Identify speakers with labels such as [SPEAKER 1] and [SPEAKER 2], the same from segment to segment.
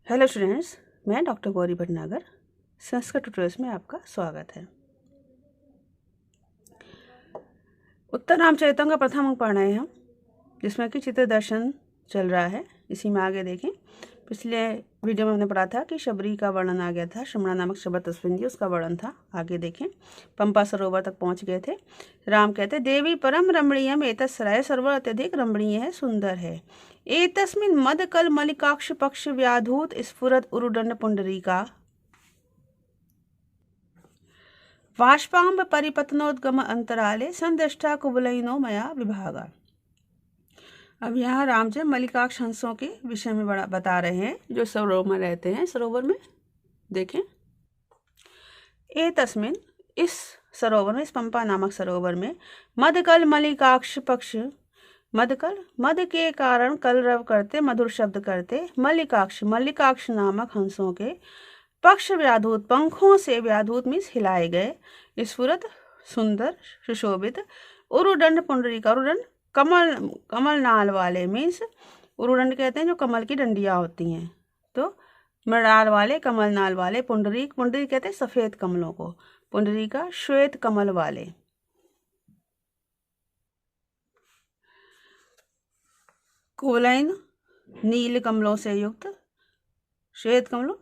[SPEAKER 1] Hello students, मैं doctor Gauri Bhatnagar. Sanskrit tutorials में आपका स्वागत है। उत्तर रामचरितम का प्रथम अंक पढ़ रहे हैं हम, जिसमें कि चित्र दर्शन चल रहा है। इसी में आगे देखें, पिछले वीडियो में हमने पढ़ा था कि शबरी का वर्णन आ गया था, शमणा नामक शब्द तस्विंदी उसका वर्णन था। आगे देखें, पंपा सरोवर तक पहुंच गए थे। राम कहते देवी परम रमणीयम एतत्सराय सरोवर अत्यधिक रमणीय है, सुंदर है। एतस्मिन् मदकल मलिकाक्ष पक्ष व्याधूत स्फुरत उरुदंड पुंडरीका वाष्पांब परिपतनोद्गम अंतराले संदृष्टा कुबलइनो मया विभागा। अब यहाँ राम जी मलिकाक्ष हंसों के विषय में बड़ा बता रहे हैं, जो सरोवर में रहते हैं। सरोवर में देखें, एतस्मिन् इस सरोवर में, इस पंपा नामक सरोवर में, मदकल मलिकाक्ष पक्ष, मदकल मद के कारण कलरव करते, मधुर शब्द करते, मल्लिकाक्ष मल्लिकाक्ष नामक हंसों के पक्ष व्याधूत, पंखों से व्याधूत मीन्स हिलाए गए, स्फुरत सुंदर सुशोभित, उरुदंड पुंडरीका, उरुदंड कमल कमल नाल वाले मीन्स, उरुदंड कहते हैं जो कमल की डंडियां होती हैं, तो मृणाल वाले, कमल नाल वाले, पुंडरीक पुंडरीक कहते हैं सफेद कमलों को, पुंडरीका श्वेत कमल वाले। कुवलयन नील कमलों से युक्त, श्वेत कमलों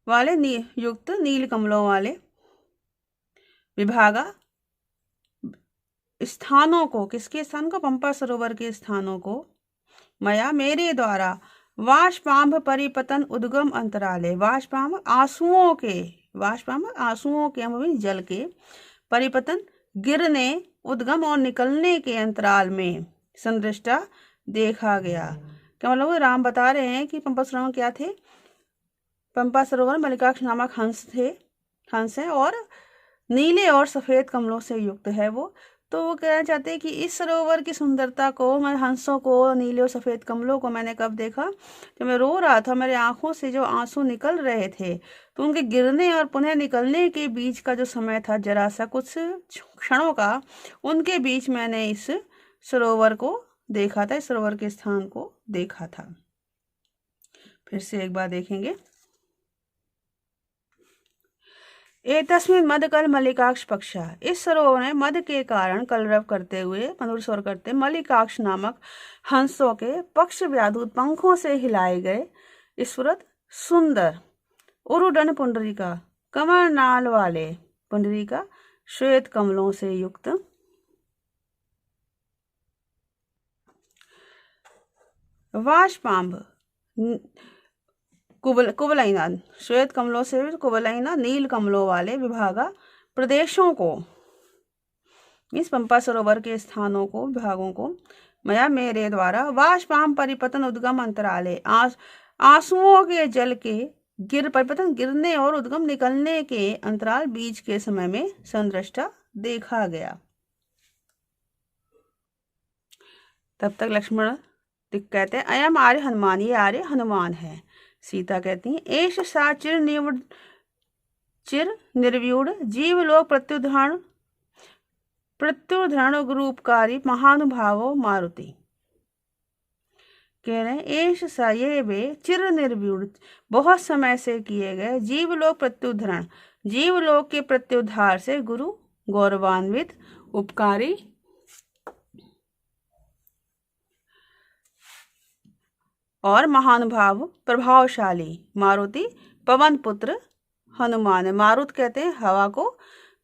[SPEAKER 1] वाले युक्त नील कमलों वाले। विभागा स्थानों को, किसके स्थान को? पंपा सरोवर के स्थानों को। मया मेरे द्वारा, वाष्पांब परिपतन उद्गम अंतराले, वाष्पांब आंसुओं के, वाष्पांब आंसुओं के जल के, परिपतन गिरने, उद्गम और निकलने के अंतराल में, संदृष्टा देखा गया। क्या मतलब? राम बता रहे हैं कि पंपा सरोवर क्या थे? पंपा सरोवर मलिकाक्ष नामक हंस थे, हंस है, और नीले और सफेद कमलों से युक्त है वो। तो वो कहना चाहते हैं कि इस सरोवर की सुंदरता को, मैं हंसों को, नीले और सफेद कमलों को मैंने कब देखा? जब मैं रो रहा था, मेरे आंखों से जो आंसू निकल रहे थे, तो उनके गिरने और पुनः निकलने के बीच का जो समय था, जरा सा कुछ क्षणों का, उनके बीच मैंने इस सरोवर को देखा था, इस सरोवर के स्थान को देखा था। फिर से एक बार देखेंगे। एतस्मिन् मदकल मल्लिकाक्ष पक्षा, इस सरोवर में मद के कारण कलरव करते हुए, मधुर स्वर करते, मल्लिकाक्ष नामक हंसों के पक्ष व्याधूत, पंखों से हिलाए गए, स्फुरत सुंदर, उरुदंड पुंडरीका कमल नाल वाले, पुंडरीका श्वेत कमलों से युक्त। वाष्पांब कुवलयना, श्वेत कमलों से कुवलयना नील कमलों वाले, विभागा प्रदेशों को, इस पंपा सरोवर के स्थानों को, विभागों को। मया मेरे द्वारा, वाष्पाम परिपतन उद्गम अंतराले, आंसुओं के जल के परिपतन गिरने और उद्गम निकलने के अंतराल बीच के समय में, संदृष्टा देखा गया। तब तक लक्ष्मण कहते हैं अयम आर्य हनुमान, ये आर्य हनुमान है। सीता कहती है एष सा चिर निर्व्यूढ़ जीवलोक प्रत्युधरण रूपकारी महानुभावो मारुति। कह रहे हैं एष सा, ये वे, चिर निर्व्यूढ़ बहुत समय से किए गए, जीवलोक प्रत्युधरण जीवलोक के प्रत्युद्धार से, गुरु गौरवान्वित, उपकारी और महानुभाव प्रभावशाली, मारुति पवन पुत्र हनुमान है। मारुत कहते हैं हवा को,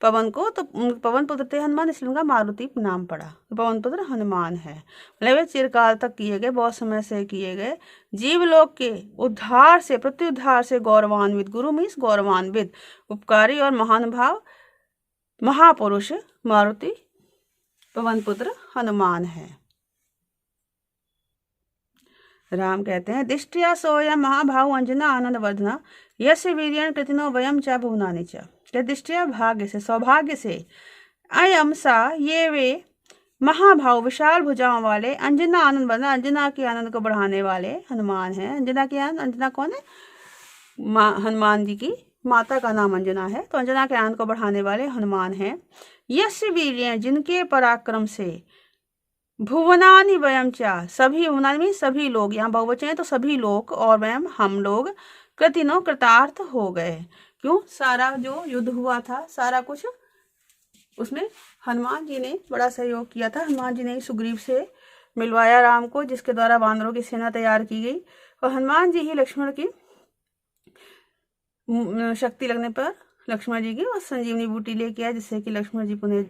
[SPEAKER 1] पवन को, तो पवन पुत्र थे हनुमान, इसलिए उनका मारुति नाम पड़ा, तो पवन पुत्र हनुमान है। मतलब वे चिरकाल तक किए गए, बहुत समय से किए गए, जीवलोक के उद्धार से, प्रत्युद्धार से गौरवान्वित, गुरु मीन्स गौरवान्वित, उपकारी और महानुभाव, महापुरुष मारुति पवन पुत्र हनुमान है। राम कहते हैं दृष्टिया सोयम महाभाव अंजना आनंद वर्धना यश वीर्यण कृतिनो वयम च भुवनानि च। दृष्टिया भाग्य से, सौभाग्य से, अयम सा, ये वे, महाभाव विशाल भुजाओं वाले, अंजना आनंद वर्धना अंजना के आनंद को बढ़ाने वाले हनुमान है। अंजना के आनंद, अंजना कौन है? हनुमान जी की माता का नाम अंजना है, तो अंजना के आनंद को बढ़ाने वाले हनुमान है। यश वीर्य, जिनके पराक्रम से, भुवनानि वयम चा, सभी, भुवनानि में सभी लोग, यहाँ बहुवचन है तो सभी लोग, और वयम हम लोग, कृतिनो कृतार्थ हो गए। क्यों? सारा जो युद्ध हुआ था, सारा कुछ उसमें हनुमान जी ने बड़ा सहयोग किया था। हनुमान जी ने सुग्रीव से मिलवाया राम को, जिसके द्वारा वानरों की सेना तैयार की गई, और हनुमान जी ही लक्ष्मण की शक्ति लगने पर लक्ष्मण जी की और संजीवनी बूटी लेके आए, जिससे कि लक्ष्मण जी पुनः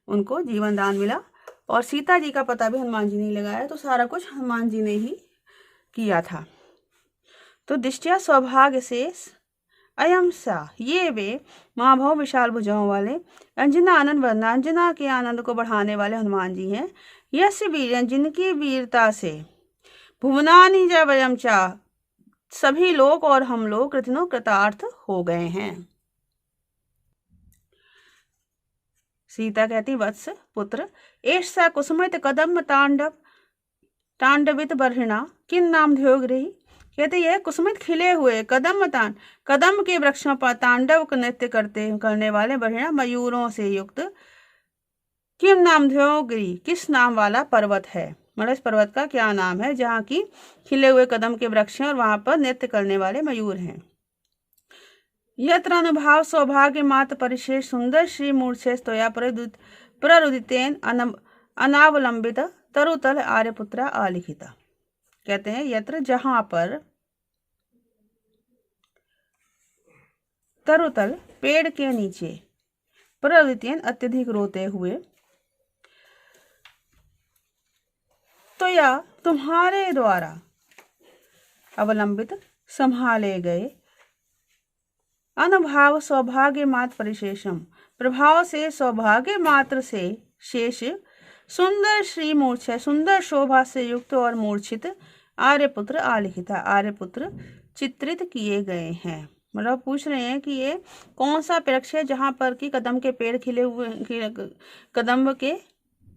[SPEAKER 1] उनको जीवन दान मिला। और सीता जी का पता भी हनुमान जी ने लगाया। तो सारा कुछ हनुमान जी ने ही किया था। तो दृष्टिया सौभाग्य से अयम सा, ये वे महाभव विशाल भुजाओं वाले अंजना आनंद वरना, अंजना के आनंद को बढ़ाने वाले हनुमान जी हैं। यश वीर, जिनकी वीरता से भुवनानि च वयम चा, सभी लोग और हम लोग कृतनो कृतार्थ हो गए हैं। सीता कहती, वत्स पुत्र, ऐसा कुसुमित कदम तांडवित बर्हिणा किन नाम ध्योग रही। कहते यह कुसुमित खिले हुए कदम के वृक्षों पर तांडव नृत्य करने वाले बर्हिणा मयूरों से युक्त किम नाम ध्योगिरी, किस नाम वाला पर्वत है। मतलब इस पर्वत का क्या नाम है जहाँ की खिले हुए कदम के वृक्ष हैं और वहां पर नृत्य करने वाले मयूर हैं। यत्र अनुभाव सौभाग्य मात परिशेष सुंदर श्री मूर्छे स्तोया प्ररुदितेन अनावलंबित तरुतल आर्यपुत्रा आलिखिता। कहते हैं यत्र, जहां पर, तरुतल पेड़ के नीचे, प्ररुदितेन अत्यधिक रोते हुए, तो या तुम्हारे द्वारा अवलंबित संभाले गए, अनुभाव सौभाग्य मात्र परिशेषम, प्रभाव से सौभाग्य मात्र से शेष, सुंदर श्री मूर्छा, सुंदर शोभा से युक्त और मूर्छित, आर्यपुत्र आलिखिता, आर्यपुत्र चित्रित किए गए हैं। मतलब पूछ रहे हैं कि ये कौन सा वृक्ष है जहाँ पर कि कदम के पेड़ खिले हुए, कदम के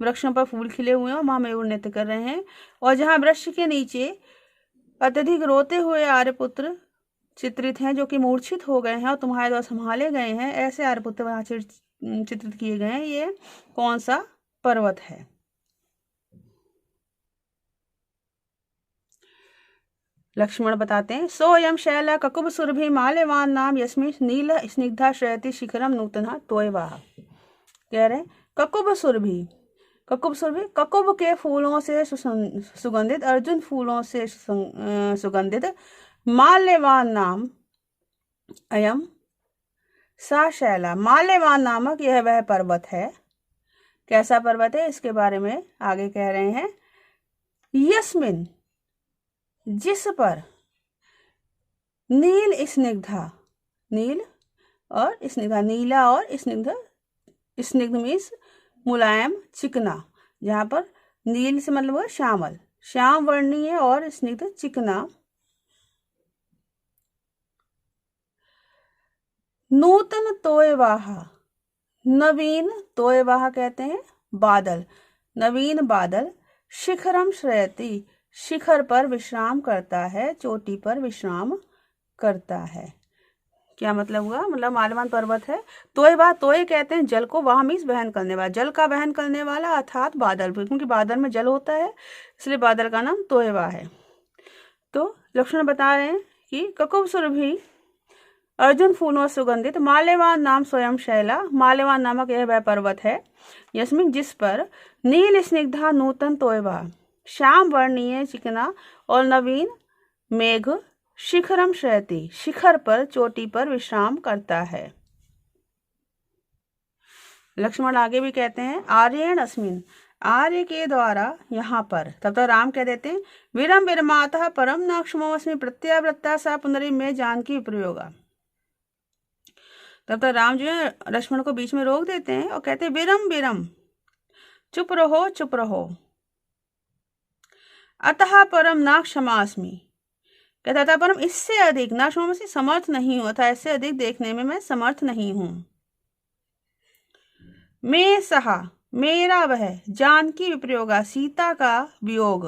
[SPEAKER 1] वृक्षों पर फूल खिले हुए हैं और वहाँ मयूर नृत्य कर रहे हैं, और जहाँ वृक्ष के नीचे अत्यधिक रोते हुए आर्यपुत्र चित्रित हैं जो कि मूर्छित हो गए हैं और तुम्हारे द्वारा संभाले गए हैं, ऐसे आर्यपुत्र वहाँ चित्रित किए गए हैं। ये कौन सा पर्वत है? लक्ष्मण बताते हैं, सोयम शैला ककुब सुरभि माल्यवान नाम यस्मिन नील स्निग्धा श्रयति शिखरम नूतना तोयवाह। कह रहे हैं ककुब सुरभि, ककुब के फूलों से सुगंधित, अर्जुन फूलों से सुगंधित, माल्यवान नाम अयम सा शैला, माल्यवान नामक यह वह पर्वत है। कैसा पर्वत है इसके बारे में आगे कह रहे हैं, यस्मिन, जिस पर, नील स्निग्धा, नील और स्निग्धा, नीला और स्निग्ध, स्निग्ध मीन्स मुलायम चिकना, जहाँ पर नील से मतलब श्यामल, श्याम वर्णीय और स्निग्ध चिकना, नूतन तोयवाह, नवीन, तोयवाह कहते हैं बादल, नवीन बादल, शिखरम श्रयति, शिखर पर विश्राम करता है, चोटी पर विश्राम करता है। क्या मतलब हुआ? मतलब माल्यवान पर्वत है। तोयवाह, तोय कहते हैं जल को, वाह मीन्स वहन करने वाला, जल का वहन करने वाला अर्थात बादल, क्योंकि बादल में जल होता है इसलिए बादल का नाम तोयवाह है। तो लक्ष्मण बता रहे हैं कि ककुब सुरभि, अर्जुन फूलों सुगंधित, माल्यवान नाम स्वयं शैला, माल्यवान नामक यह वह पर्वत है, यस्मिन जिस पर, नील स्निग्धा नूतन तोयवाह, श्याम वर्णीय चिकना और नवीन मेघ, शिखरम शयति, शिखर पर, चोटी पर विश्राम करता है। लक्ष्मण आगे भी कहते हैं, आर्यण अस्मिन, आर्य के द्वारा यहाँ पर, तब तो राम कह देते हैं, विरम विरमातः परम नाक्षमोऽस्मि प्रत्यावृत्ता सा पुनरी में जानकी प्रयोगा। तब तो राम जो है लक्ष्मण को बीच में रोक देते हैं और कहते हैं, विरम विरम, चुप रहो चुप रहो, अतः परम ना क्षमास्मि, कहता था परम इससे अधिक, ना क्षमा से समर्थ नहीं हूं, अतः इससे अधिक देखने में मैं समर्थ नहीं हूं। मैं सहा, मेरा वह, जानकी विप्रयोगा, सीता का वियोग,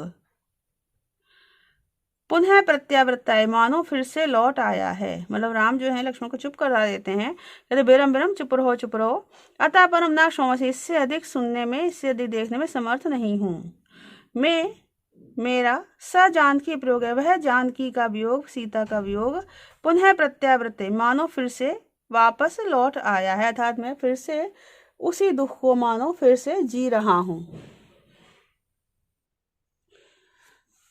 [SPEAKER 1] पुनः प्रत्यावृत्ताय, मानो फिर से लौट आया है। मतलब राम जो है लक्ष्मण को चुप करा देते हैं, कहते बेरम बेरम चुप रहो चुप रहो, अतः परम ना क्षमा से, इससे अधिक सुनने में, इससे अधिक देखने में समर्थ नहीं हूं। मैं, मेरा स जानकी प्रयोग है, वह जानकी का वियोग, सीता का वियोग, पुनः प्रत्यावृत्ते, मानो फिर से वापस लौट आया है, अर्थात मैं फिर से उसी दुख को मानो फिर से जी रहा हूं।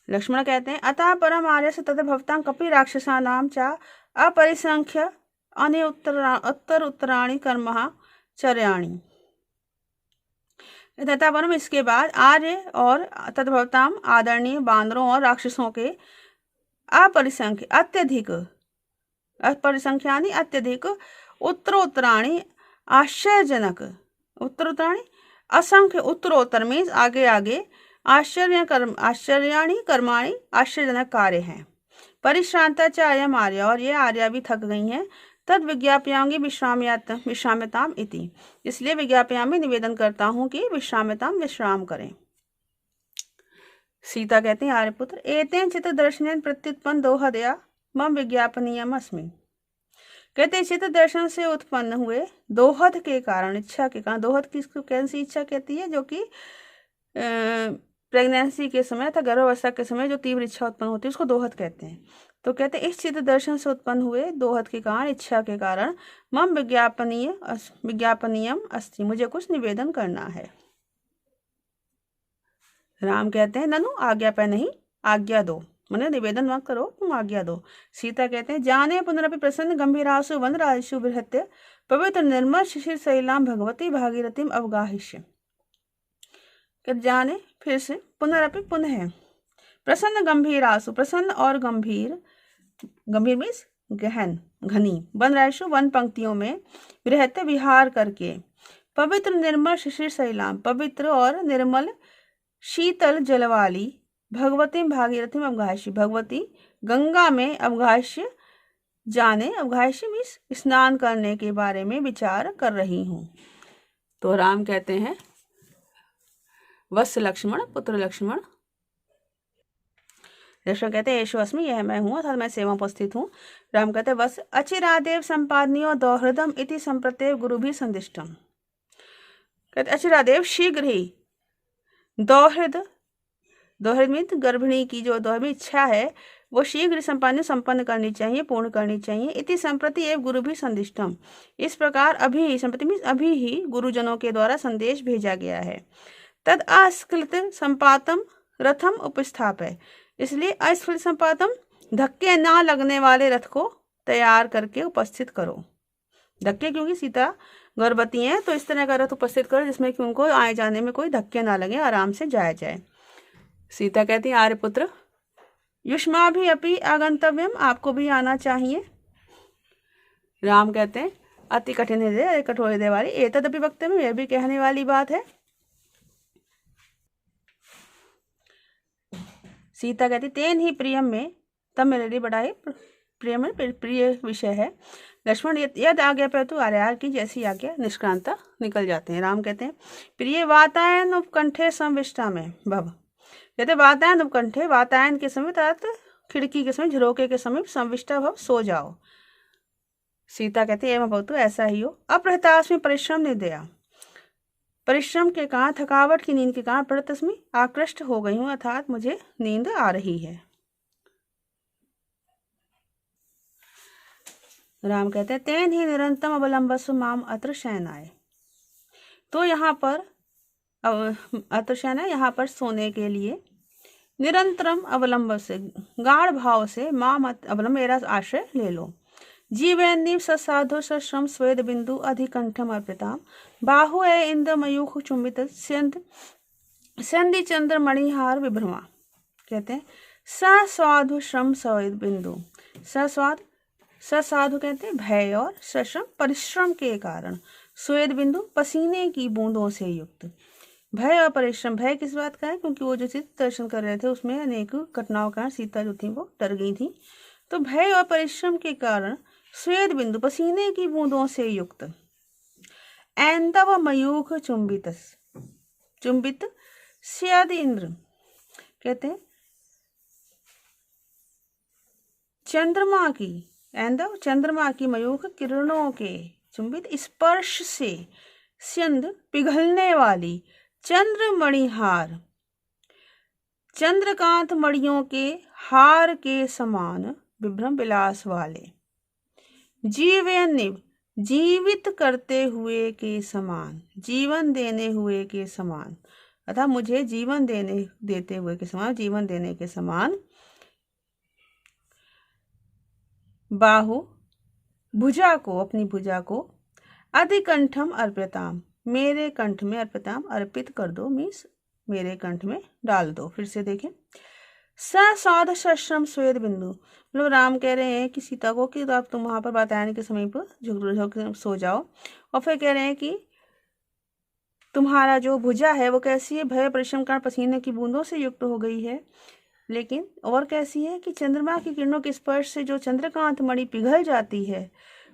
[SPEAKER 1] लक्ष्मण कहते हैं अतः परम आर्य से तथा भवतां कपि राक्षसानां च अपरिसंख्य अने उत्तराणि कर्मः चर्याणि। तथा परम इसके बाद आर्य और तद्भवताम आदरणीय बानरों और राक्षसों के अपरिसंख्य अत्यधिक, अपरिसंख्यानि अत्यधिक, उत्तरोत्तराणि आश्चर्यजनक, उत्तरोत्तराणि असंख्य, उत्तरोत्तर मीन्स आगे आगे, आश्चर्याणि कर्माणि आश्चर्यजनक कार्य हैं। परिश्रांता च अयम आर्य, और ये आर्या भी थक गई हैं। तद विज्ञापयामि विश्राम्यताम इति, इसलिए विज्ञापयामि निवेदन करता हूं कि विश्राम्यताम विश्राम करें। सीता कहते हैं आर्यपुत्र एतेन चित्त दर्शनेन प्रत्युत्पन्न दोहदया मम विज्ञापनीयम अस्मि। कहते हैं चित्त दर्शन से उत्पन्न हुए दोहद के कारण, इच्छा के कारण, दोहद किसको कैसी इच्छा कहती है, जो कि प्रेगनेंसी के समय अथवा गर्भावस्था के समय जो तीव्र इच्छा उत्पन्न होती है उसको दोहद कहते हैं। तो कहते हैं इस चित्त दर्शन से उत्पन्न हुए दोहद के कारण, इच्छा के कारण, मम विज्ञापनीयम अस्ति, मुझे कुछ निवेदन करना है। राम कहते हैं ननु आज्ञा पर नहीं, आज्ञा दो, मैंने निवेदन मत करो, तुम आज्ञा दो। सीता कहते हैं जाने पुनरपि प्रसन्न गंभीरासु वनराजसु बृहत्य पवित्र निर्मल शिशिर शैलाम भगवती भागीरथीम अवगाहिष्य। जाने फिर से, पुनरपि पुनः, प्रसन्न गंभीरासु, प्रसन्न और गंभीर, गंभीर मीन्स गहन घनी, वन राशु वन पंक्तियों में, बृहत्य विहार करके, पवित्र निर्मल शिशिर शैलाम, पवित्र और निर्मल शीतल जलवाली, भगवती भागीरथी अवगाह्य, भगवती गंगा में अवगाह्य जाने, अवगाह्य मीन्स स्नान करने के बारे में विचार कर रही हूँ। तो राम कहते हैं वत्स लक्ष्मण, पुत्र लक्ष्मण। लक्ष्मण कहते हैं ऐशो अस्मि, यह मैं हूँ, अर्थात मैं सेवा उपस्थित हूँ। राम कहते हैं वत्स अचिरादेव संपादनीयो दोहृदम इति संप्रत्यय गुरु भी संदिष्टम। कहते अचिरादेव शीघ्र ही, दोहृद, दोहृद मीन्स गर्भिणी की जो दोहृद इच्छा है वो शीघ्र संपन्न करनी चाहिए, पूर्ण करनी चाहिए। इति संप्रति एवं गुरु भी संदिष्टम, इस प्रकार अभी ही, संप्रति मीन्स अभी ही गुरुजनों के द्वारा संदेश भेजा गया है। तद अस्खलित संपातम रथम उपस्थापय, इसलिए अस्खलित संपातम धक्के ना लगने वाले रथ को तैयार करके उपस्थित करो। धक्के क्योंकि सीता गर्भवती हैं, तो इस तरह का रथ उपस्थित करो जिसमें कि उनको आए जाने में कोई धक्के ना लगे, आराम से जाया जाए। सीता कहती है आर्यपुत्र युष्मा भी अपि आगंतव्यम, आपको भी आना चाहिए। राम कहते हैं अति कठिन हृदय, कठोर हृदय वाली, एतदपि वक्तव्यम, यह भी कहने वाली बात है। सीता कहती तेन ही प्रियम में, तब मेरे लिए बड़ा ही प्रिय में प्रिय विषय है। लक्ष्मण यद आज्ञा पर तू आर्यार की जैसी आज्ञा, निष्क्रांता निकल जाते हैं। राम कहते हैं प्रिय वातायन उपकंठे संविष्टा में भव, कहते वातायन उपकंठे, वातायन के समय अर्थात खिड़की के समय, झरोके के समय, संविष्टा भव, सो जाओ। सीता कहती एवं भवतु, ऐसा ही हो। अपहृतास्मि परिश्रम निर्दया, परिश्रम के कारण, थकावट की नींद के कारण, प्रतस्मि आकृष्ट हो गई हूं, अर्थात मुझे नींद आ रही है। राम कहते हैं तेन ही निरंतम अवलंबस्व माम अत्र शयनाय, तो यहाँ पर अत्र शयनाय, यहाँ पर सोने के लिए, निरंतरम अवलंब से, गाढ़ भाव से, माम अवलंब, मेरा आश्रय ले लो। जीवैन्नीव ससाधु सश्रम स्वेद बिंदु अधिकंठम अर्पिताम बाहु ए इंद्र मयूख चुंबित संधि चंद्र मणिहार विभ्रमा। कहते हैं सस्वाधु श्रम स्वेद बिंदु, सस्वाद, ससाधु कहते हैं भय और सश्रम परिश्रम के कारण, स्वेद बिंदु पसीने की बूंदों से युक्त। भय और परिश्रम, भय किस बात का है, क्योंकि वो जो चित्त दर्शन कर रहे थे उसमें अनेक घटनाओं के कारण सीता जो थी वो डर गई थी। तो भय और परिश्रम के कारण स्वेद बिंदु पसीने की बूंदों से युक्त, ऐंदव मयूख चुंबित, चुंबित स्यद इंद्र, कहते हैं चंद्रमा की, ऐंदव चंद्रमा की मयूख किरणों के चुंबित स्पर्श से, स्यंद पिघलने वाली, चंद्र मणिहार चंद्रकांत मणियों के हार के समान विभ्रम विलास वाले। जीवनिव जीवित करते हुए के समान, जीवन देने हुए के समान, अतः मुझे जीवन देते हुए के समान, जीवन देने के समान। बाहु भुजा को, अपनी भुजा को, अधिकंठम अर्पिताम, मेरे कंठ में, अर्पिताम अर्पित कर दो, मीन्स मेरे कंठ में डाल दो। फिर से देखें, सौध सश्रम स्वेद बिंदु, मतलब राम कह रहे हैं कि सीता को कि आप तुम वहां पर वातायन के समय पर झुक सो जाओ। और फिर कह रहे हैं कि तुम्हारा जो भुजा है वो कैसी है, भय परिश्रम कारण पसीने की बूंदों से युक्त हो गई है, लेकिन और कैसी है कि चंद्रमा की किरणों के स्पर्श से जो चंद्रकांत मणि पिघल जाती है,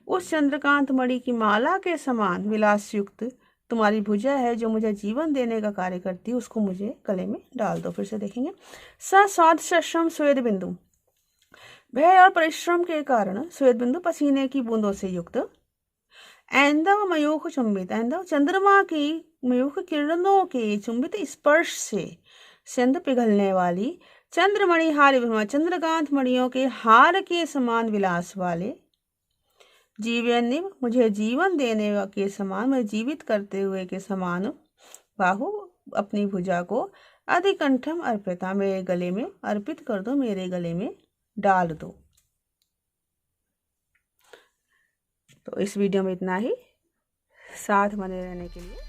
[SPEAKER 1] उस चंद्रकांत मणि की माला के समान विलास युक्त तुम्हारी भुजा है जो मुझे जीवन देने का कार्य करती है, उसको मुझे गले में डाल दो। फिर से देखेंगे, स्वाद सश्रम स्वेद बिंदु, भय और परिश्रम के कारण स्वेद बिंदु पसीने की बूंदों से युक्त। ऐंदव मयूख चुंबित, ऐंदव चंद्रमा की मयूख किरणों के चुंबित स्पर्श से सिंध पिघलने वाली, चंद्रमणि हार विभ्रमा, चंद्रकांत मणियों के हार के समान विलास वाले। जीवनिव मुझे जीवन देने के समान, मैं जीवित करते हुए के समान। बाहु अपनी भुजा को, अधिकंठम अर्पिता, मेरे गले में अर्पित कर दो, मेरे गले में डाल दो। तो इस वीडियो में इतना ही। साथ बने रहने के लिए